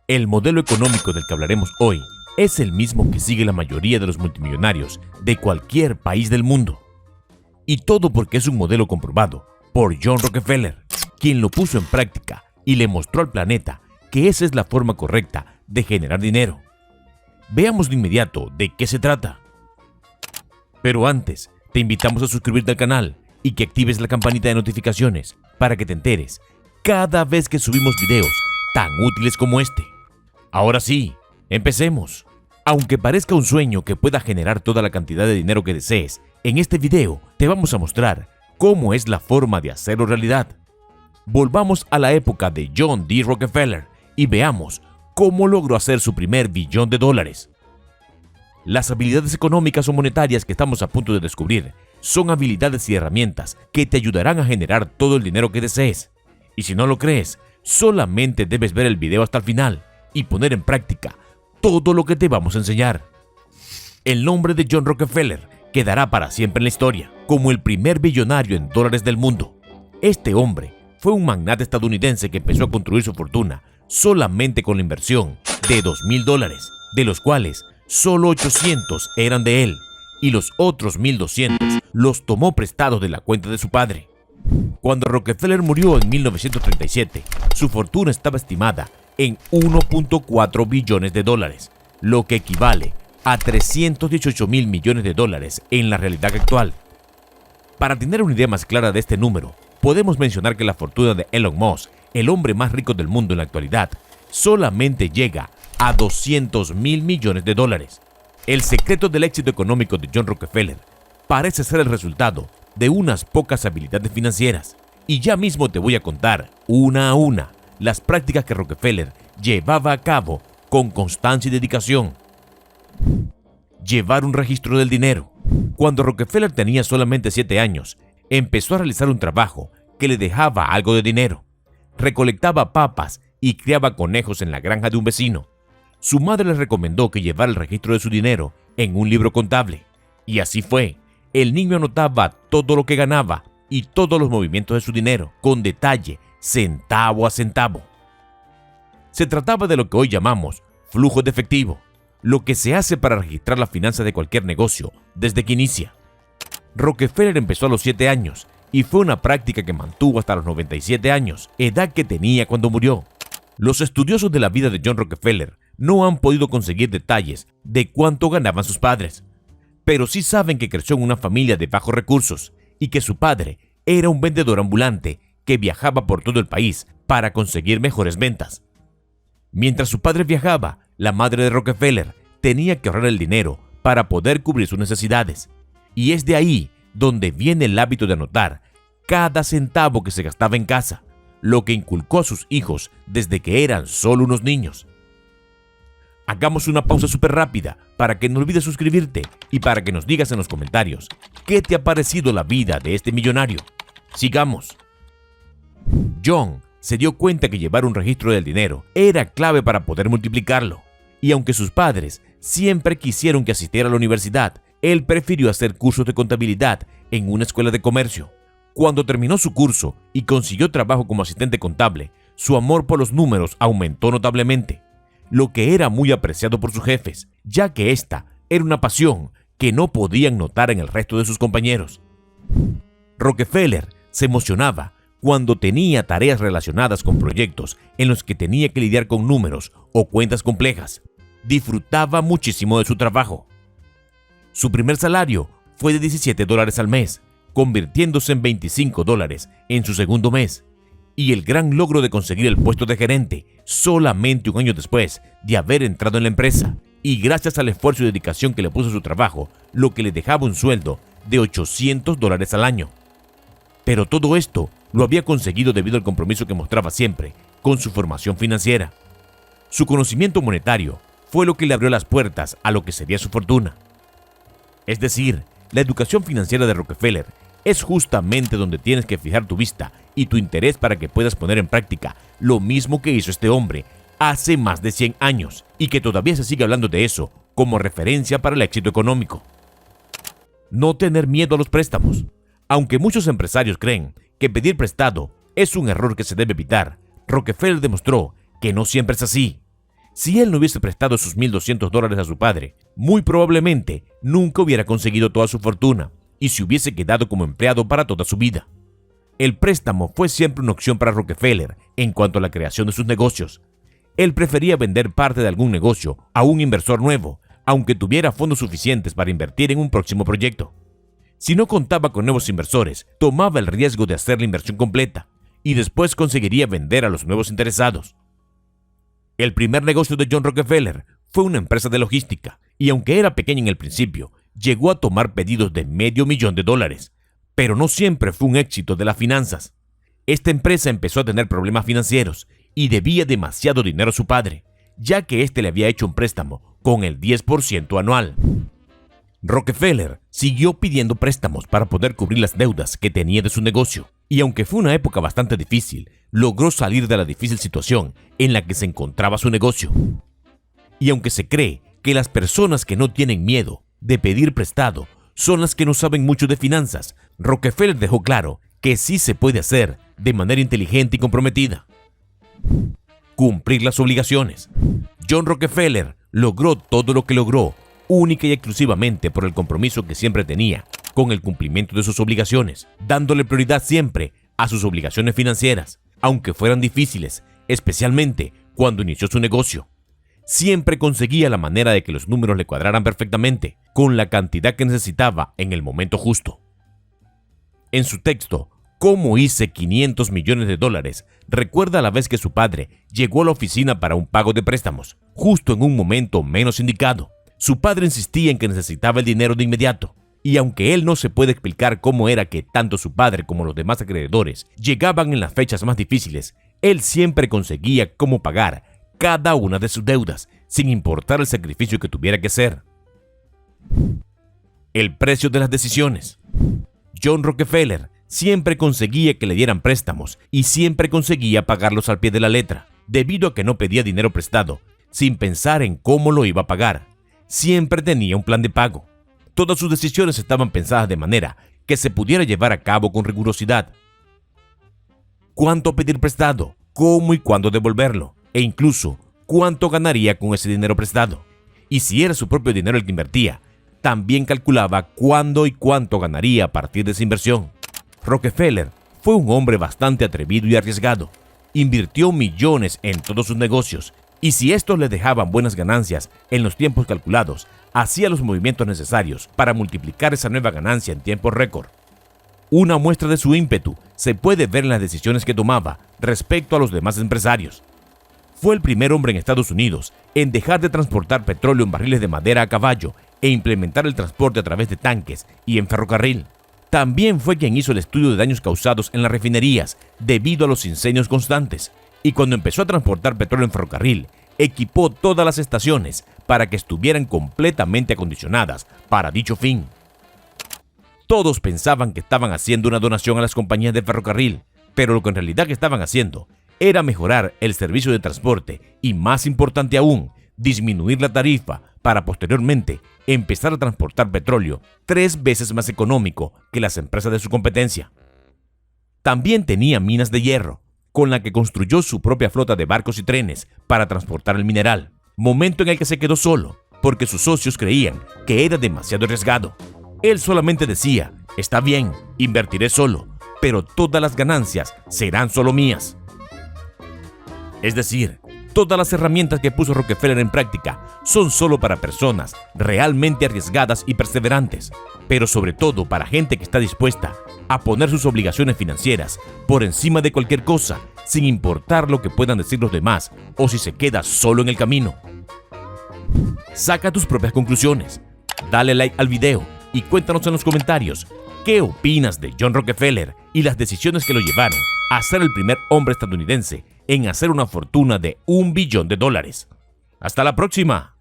El modelo económico del que hablaremos hoy es el mismo que sigue la mayoría de los multimillonarios de cualquier país del mundo. Y todo porque es un modelo comprobado por John Rockefeller, quien lo puso en práctica y le mostró al planeta que esa es la forma correcta de generar dinero. Veamos de inmediato de qué se trata. Pero antes, te invitamos a suscribirte al canal y que actives la campanita de notificaciones para que te enteres cada vez que subimos videos tan útiles como este. Ahora sí, empecemos. Aunque parezca un sueño que pueda generar toda la cantidad de dinero que desees, en este video te vamos a mostrar cómo es la forma de hacerlo realidad. Volvamos a la época de John D. Rockefeller y veamos cómo logró hacer su primer billón de dólares. Las habilidades económicas o monetarias que estamos a punto de descubrir son habilidades y herramientas que te ayudarán a generar todo el dinero que desees. Y si no lo crees, solamente debes ver el video hasta el final y poner en práctica todo lo que te vamos a enseñar. El nombre de John Rockefeller quedará para siempre en la historia como el primer billonario en dólares del mundo. Este hombre fue un magnate estadounidense que empezó a construir su fortuna solamente con la inversión de $2,000, de los cuales solo 800 eran de él y los otros 1,200 los tomó prestados de la cuenta de su padre. Cuando Rockefeller murió en 1937, su fortuna estaba estimada en 1.4 billones de dólares, lo que equivale a 318,000 millones de dólares en la realidad actual. Para tener una idea más clara de este número, podemos mencionar que la fortuna de Elon Musk, el hombre más rico del mundo en la actualidad, solamente llega a 200,000 millones de dólares. El secreto del éxito económico de John Rockefeller parece ser el resultado de unas pocas habilidades financieras, y ya mismo te voy a contar una a una las prácticas que Rockefeller llevaba a cabo con constancia y dedicación. Llevar un registro del dinero. Cuando Rockefeller tenía solamente 7 años, empezó a realizar un trabajo que le dejaba algo de dinero. Recolectaba papas y criaba conejos en la granja de un vecino. Su madre le recomendó que llevara el registro de su dinero en un libro contable. Y así fue. El niño anotaba todo lo que ganaba y todos los movimientos de su dinero, con detalle, centavo a centavo. Se trataba de lo que hoy llamamos flujo de efectivo, lo que se hace para registrar las finanzas de cualquier negocio desde que inicia. Rockefeller empezó a los 7 años y fue una práctica que mantuvo hasta los 97 años, edad que tenía cuando murió. Los estudiosos de la vida de John Rockefeller no han podido conseguir detalles de cuánto ganaban sus padres, pero sí saben que creció en una familia de bajos recursos y que su padre era un vendedor ambulante que viajaba por todo el país para conseguir mejores ventas. Mientras su padre viajaba, la madre de Rockefeller tenía que ahorrar el dinero para poder cubrir sus necesidades. Y es de ahí donde viene el hábito de anotar cada centavo que se gastaba en casa, lo que inculcó a sus hijos desde que eran solo unos niños. Hagamos una pausa súper rápida para que no olvides suscribirte y para que nos digas en los comentarios qué te ha parecido la vida de este millonario. Sigamos. John se dio cuenta que llevar un registro del dinero era clave para poder multiplicarlo. Y aunque sus padres siempre quisieron que asistiera a la universidad, él prefirió hacer cursos de contabilidad en una escuela de comercio. Cuando terminó su curso y consiguió trabajo como asistente contable, su amor por los números aumentó notablemente, lo que era muy apreciado por sus jefes, ya que esta era una pasión que no podían notar en el resto de sus compañeros. Rockefeller se emocionaba cuando tenía tareas relacionadas con proyectos en los que tenía que lidiar con números o cuentas complejas. Disfrutaba muchísimo de su trabajo. Su primer salario fue de $17 al mes, convirtiéndose en $25 en su segundo mes, y el gran logro de conseguir el puesto de gerente solamente un año después de haber entrado en la empresa, y gracias al esfuerzo y dedicación que le puso a su trabajo, lo que le dejaba un sueldo de $800 al año. Pero todo esto lo había conseguido debido al compromiso que mostraba siempre con su formación financiera. Su conocimiento monetario fue lo que le abrió las puertas a lo que sería su fortuna. Es decir, la educación financiera de Rockefeller es justamente donde tienes que fijar tu vista y tu interés para que puedas poner en práctica lo mismo que hizo este hombre hace más de 100 años y que todavía se sigue hablando de eso como referencia para el éxito económico. No tener miedo a los préstamos. Aunque muchos empresarios creen que pedir prestado es un error que se debe evitar, Rockefeller demostró que no siempre es así. Si él no hubiese prestado esos $1,200 a su padre, muy probablemente nunca hubiera conseguido toda su fortuna y se hubiese quedado como empleado para toda su vida. El préstamo fue siempre una opción para Rockefeller en cuanto a la creación de sus negocios. Él prefería vender parte de algún negocio a un inversor nuevo, aunque tuviera fondos suficientes para invertir en un próximo proyecto. Si no contaba con nuevos inversores, tomaba el riesgo de hacer la inversión completa y después conseguiría vender a los nuevos interesados. El primer negocio de John Rockefeller fue una empresa de logística y aunque era pequeña en el principio, llegó a tomar pedidos de $500,000, pero no siempre fue un éxito de las finanzas. Esta empresa empezó a tener problemas financieros y debía demasiado dinero a su padre, ya que éste le había hecho un préstamo con el 10% anual. Rockefeller siguió pidiendo préstamos para poder cubrir las deudas que tenía de su negocio, y aunque fue una época bastante difícil, logró salir de la difícil situación en la que se encontraba su negocio. Y aunque se cree que las personas que no tienen miedo de pedir prestado son las que no saben mucho de finanzas, Rockefeller dejó claro que sí se puede hacer de manera inteligente y comprometida. Cumplir las obligaciones. John Rockefeller logró todo lo que logró única y exclusivamente por el compromiso que siempre tenía con el cumplimiento de sus obligaciones, dándole prioridad siempre a sus obligaciones financieras, aunque fueran difíciles, especialmente cuando inició su negocio. Siempre conseguía la manera de que los números le cuadraran perfectamente, con la cantidad que necesitaba en el momento justo. En su texto, ¿Cómo hice $500 millones?, recuerda la vez que su padre llegó a la oficina para un pago de préstamos, justo en un momento menos indicado. Su padre insistía en que necesitaba el dinero de inmediato, y aunque él no se puede explicar cómo era que tanto su padre como los demás acreedores llegaban en las fechas más difíciles, él siempre conseguía cómo pagar cada una de sus deudas, sin importar el sacrificio que tuviera que hacer. El precio de las decisiones. John Rockefeller siempre conseguía que le dieran préstamos y siempre conseguía pagarlos al pie de la letra, debido a que no pedía dinero prestado, sin pensar en cómo lo iba a pagar. Siempre tenía un plan de pago. Todas sus decisiones estaban pensadas de manera que se pudiera llevar a cabo con rigurosidad. ¿Cuánto pedir prestado? ¿Cómo y cuándo devolverlo? E incluso, ¿cuánto ganaría con ese dinero prestado? Y si era su propio dinero el que invertía, también calculaba cuándo y cuánto ganaría a partir de esa inversión. Rockefeller fue un hombre bastante atrevido y arriesgado. Invirtió millones en todos sus negocios y si estos le dejaban buenas ganancias en los tiempos calculados, hacía los movimientos necesarios para multiplicar esa nueva ganancia en tiempo récord. Una muestra de su ímpetu se puede ver en las decisiones que tomaba respecto a los demás empresarios. Fue el primer hombre en Estados Unidos en dejar de transportar petróleo en barriles de madera a caballo e implementar el transporte a través de tanques y en ferrocarril. También fue quien hizo el estudio de daños causados en las refinerías debido a los incendios constantes, y cuando empezó a transportar petróleo en ferrocarril, equipó todas las estaciones para que estuvieran completamente acondicionadas para dicho fin. Todos pensaban que estaban haciendo una donación a las compañías de ferrocarril, pero lo que en realidad estaban haciendo era mejorar el servicio de transporte y, más importante aún, disminuir la tarifa para posteriormente empezar a transportar petróleo 3 veces más económico que las empresas de su competencia. También tenía minas de hierro, con la que construyó su propia flota de barcos y trenes para transportar el mineral, momento en el que se quedó solo, porque sus socios creían que era demasiado arriesgado. Él solamente decía, está bien, invertiré solo, pero todas las ganancias serán solo mías. Es decir, todas las herramientas que puso Rockefeller en práctica son solo para personas realmente arriesgadas y perseverantes, pero sobre todo para gente que está dispuesta a poner sus obligaciones financieras por encima de cualquier cosa, sin importar lo que puedan decir los demás o si se queda solo en el camino. Saca tus propias conclusiones, dale like al video y cuéntanos en los comentarios qué opinas de John Rockefeller y las decisiones que lo llevaron a ser el primer hombre estadounidense en hacer una fortuna de $1 billón. ¡Hasta la próxima!